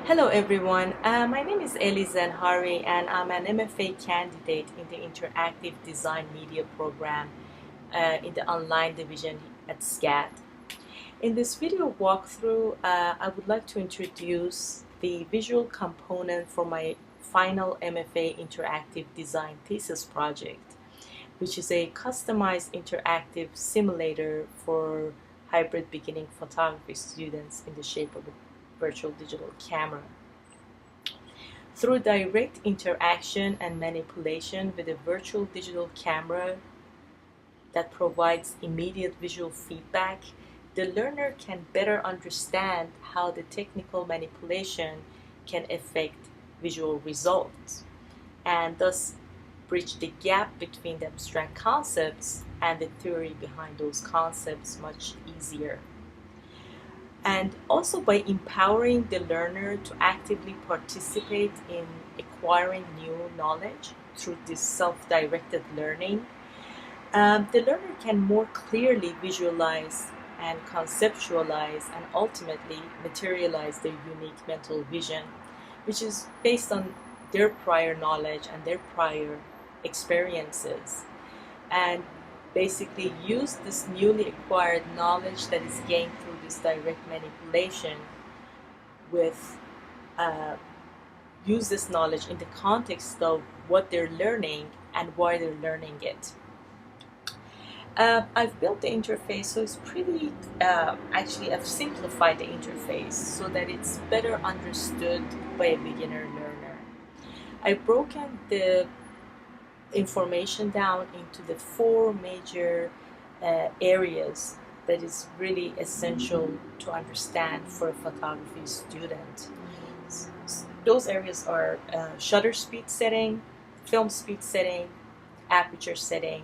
Hello everyone, my name is Eli Zenhari and I'm an MFA candidate in the Interactive Design Media program in the online division at SCAD. In this video walkthrough, I would like to introduce the visual component for my final MFA Interactive Design thesis project, which is a customized interactive simulator for hybrid beginning photography students in the shape of a virtual digital camera. Through direct interaction and manipulation with a virtual digital camera that provides immediate visual feedback, the learner can better understand how the technical manipulation can affect visual results, and thus bridge the gap between the abstract concepts and the theory behind those concepts much easier. And also by empowering the learner to actively participate in acquiring new knowledge through this self-directed learning, the learner can more clearly visualize and conceptualize and ultimately materialize their unique mental vision, which is based on their prior knowledge and their prior experiences, and basically use this newly acquired knowledge that is gained through this direct manipulation with use this knowledge in the context of what they're learning and why they're learning it. I've built the interface, so it's pretty, actually I've simplified the interface so that it's better understood by a beginner learner. I've broken the information down into the four major areas that is really essential to understand for a photography student. Those areas are shutter speed setting, film speed setting, aperture setting,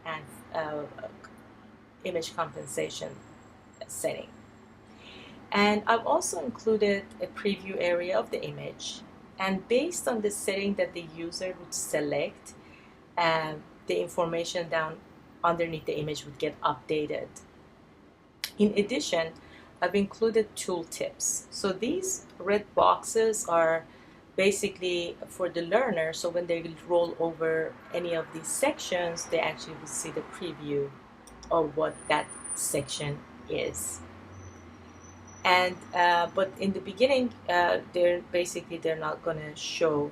and image compensation setting. And I've also included a preview area of the image, and based on the setting that the user would select, the information down underneath the image would get updated. In addition, I've included tooltips. So these red boxes are basically for the learner, so when they roll over any of these sections, they actually will see the preview of what that section is. And but in the beginning, they're not going to show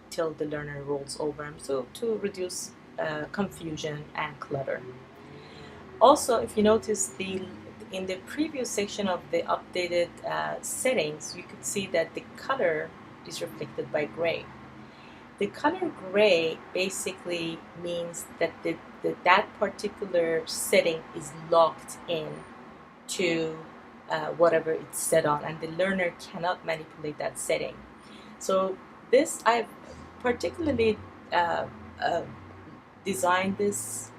till the learner rolls over them, so to reduce confusion and clutter. Also, if you notice, in the previous section of the updated settings, you could see that the color is reflected by gray. The color gray basically means that that particular setting is locked in to whatever it's set on, and the learner cannot manipulate that setting. So this, I've particularly designed this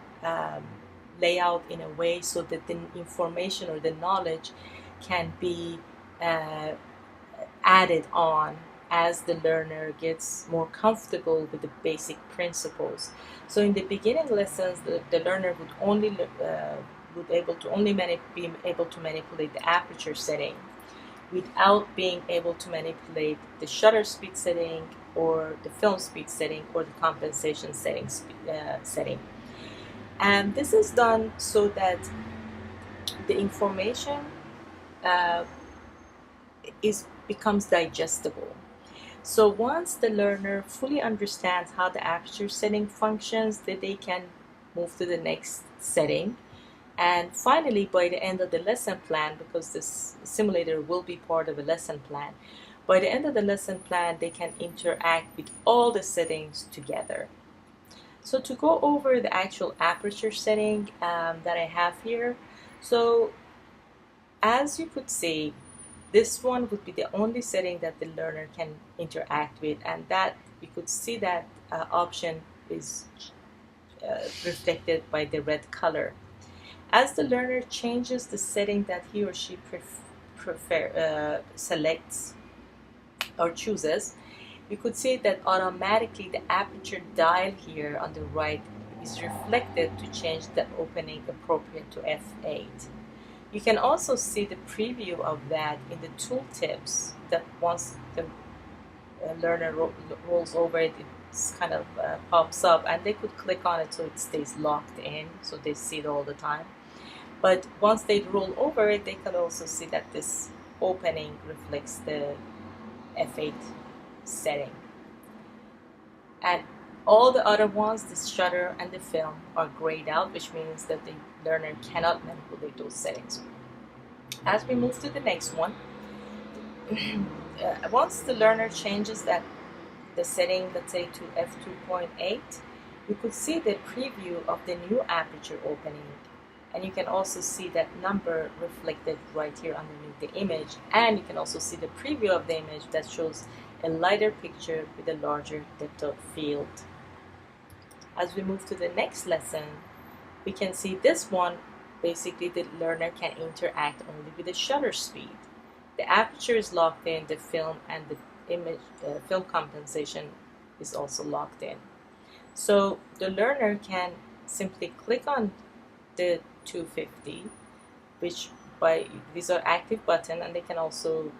layout in a way so that the information or the knowledge can be added on as the learner gets more comfortable with the basic principles. So in the beginning lessons, the learner would only be able to manipulate the aperture setting without being able to manipulate the shutter speed setting or the film speed setting or the compensation setting. And this is done so that the information becomes digestible. So once the learner fully understands how the aperture setting functions, then they can move to the next setting. And finally, by the end of the lesson plan, because this simulator will be part of a lesson plan, by the end of the lesson plan, they can interact with all the settings together. So to go over the actual aperture setting that I have here, so as you could see, this one would be the only setting that the learner can interact with, and that you could see that option is reflected by the red color. As the learner changes the setting that he or she selects or chooses, you could see that automatically the aperture dial here on the right is reflected to change the opening appropriate to f8. You can also see the preview of that in the tooltips, that once the learner rolls over it, it's kind of pops up, and they could click on it so it stays locked in, so they see it all the time. But once they roll over it, they can also see that this opening reflects the F8 setting. And all the other ones, the shutter and the film, are grayed out, which means that the learner cannot manipulate those settings. As we move to the next one, once the learner changes the setting, let's say to f2.8, you could see the preview of the new aperture opening, and you can also see that number reflected right here underneath the image, and you can also see the preview of the image that shows a lighter picture with a larger depth of field. As we move to the next lesson, we can see this one. Basically, the learner can interact only with the shutter speed. The aperture is locked in, the film and the image film compensation is also locked in. So the learner can simply click on the 250, which these are active button, and they can also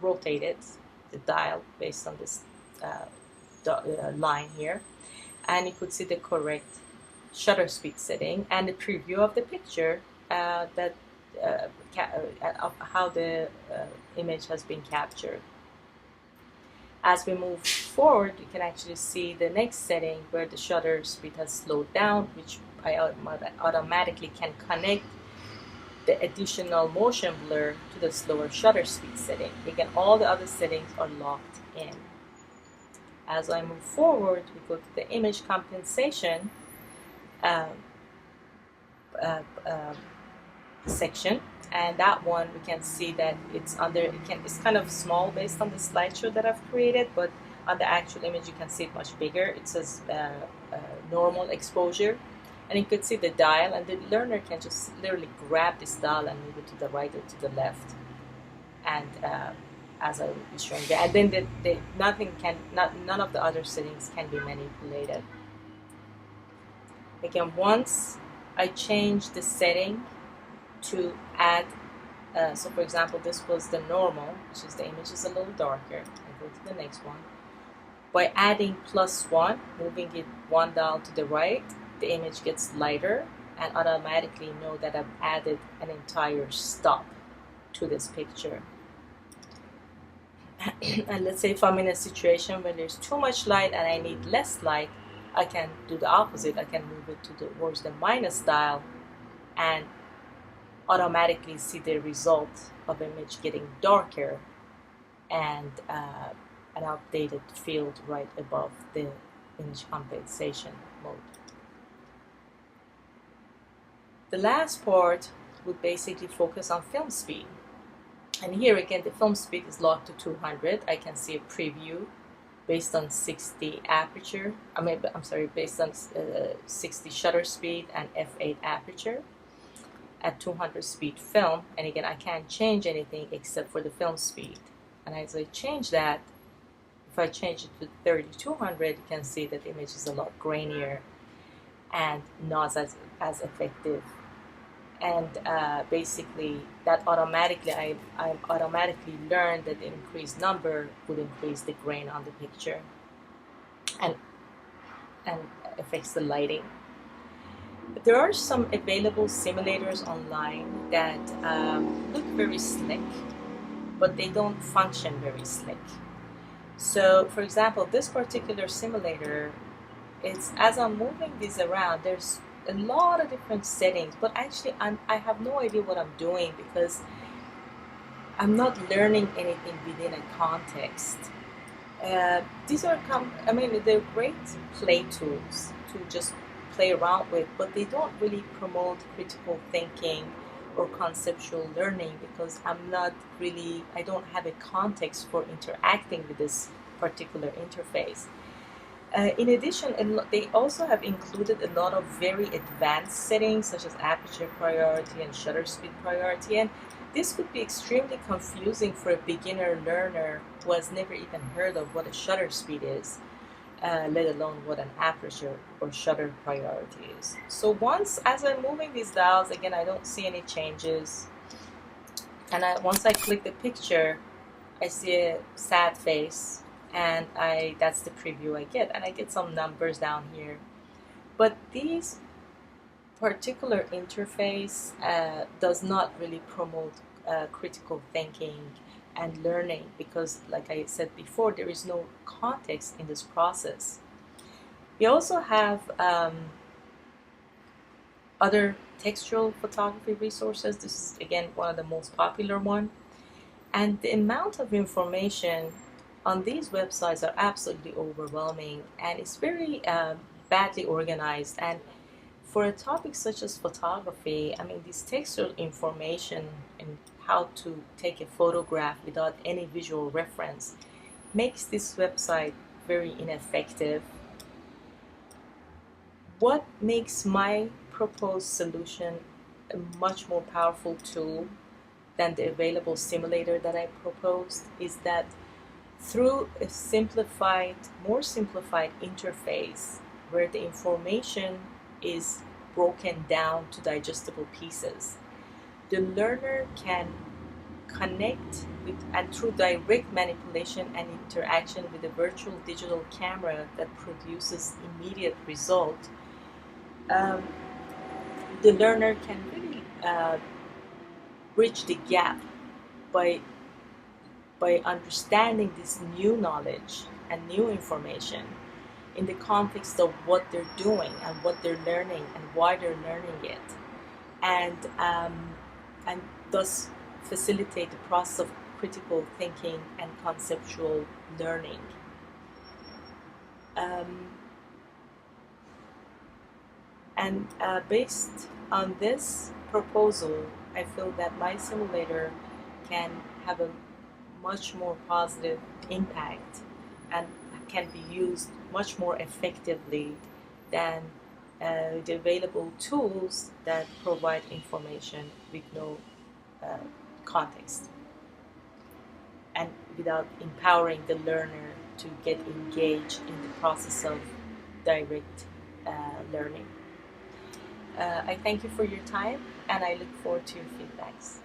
rotate it, the dial, based on this line here, and you could see the correct shutter speed setting and the preview of the picture of how the image has been captured. As we move forward, you can actually see the next setting where the shutter speed has slowed down, which I automatically can connect the additional motion blur to the slower shutter speed setting. Again, all the other settings are locked in. As I move forward, we go to the image compensation section, and that one we can see that it's kind of small based on the slideshow that I've created, but on the actual image you can see it much bigger. It says normal exposure, and you could see the dial, and the learner can just literally grab this dial and move it to the right or to the left, and as I will be showing there, and then none of the other settings can be manipulated. Again, once I change the setting to add, so for example, this was the normal, which is the image is a little darker. I go to the next one. By adding +1, moving it one dial to the right, the image gets lighter, and automatically know that I've added an entire stop to this picture. And let's say if I'm in a situation where there's too much light and I need less light, I can do the opposite. I can move it towards the minus dial and automatically see the result of image getting darker and an updated field right above the image compensation mode. The last part would basically focus on film speed. And here again, the film speed is locked to 200. I can see a preview based on 60 aperture. Based on 60 shutter speed and f8 aperture at 200 speed film. And again, I can't change anything except for the film speed. And as I change that, if I change it to 3200, you can see that the image is a lot grainier and not as effective. And basically, that automatically, I automatically learned that the increased number would increase the grain on the picture and affects the lighting. But there are some available simulators online that look very slick, but they don't function very slick. So, for example, this particular simulator, as I'm moving these around, there's a lot of different settings, but actually I have no idea what I'm doing because I'm not learning anything within a context. These are they're great play tools to just play around with, but they don't really promote critical thinking or conceptual learning because I don't have a context for interacting with this particular interface. In addition, they also have included a lot of very advanced settings such as aperture priority and shutter speed priority, and this could be extremely confusing for a beginner learner who has never even heard of what a shutter speed is. let alone what an aperture or shutter priority is. So as I'm moving these dials, again, I don't see any changes. And once I click the picture, I see a sad face, and that's the preview I get, and I get some numbers down here. But these particular interface does not really promote critical thinking and learning, because, like I said before, there is no context in this process. We also have other textual photography resources. This is, again, one of the most popular one. And the amount of information on these websites are absolutely overwhelming, and it's very badly organized. And for a topic such as photography, I mean, this textual information and how to take a photograph without any visual reference makes this website very ineffective. What makes my proposed solution a much more powerful tool than the available simulator that I proposed is that through a more simplified interface where the information is broken down to digestible pieces, the learner can connect with, and through direct manipulation and interaction with a virtual digital camera that produces immediate result, um, the learner can really bridge the gap by understanding this new knowledge and new information in the context of what they're doing and what they're learning and why they're learning it, and and thus facilitate the process of critical thinking and conceptual learning. Um, Based on this proposal, I feel that my simulator can have a much more positive impact and can be used much more effectively than the available tools that provide information with no uh, context and without empowering the learner to get engaged in the process of direct learning. I thank you for your time, and I look forward to your feedbacks.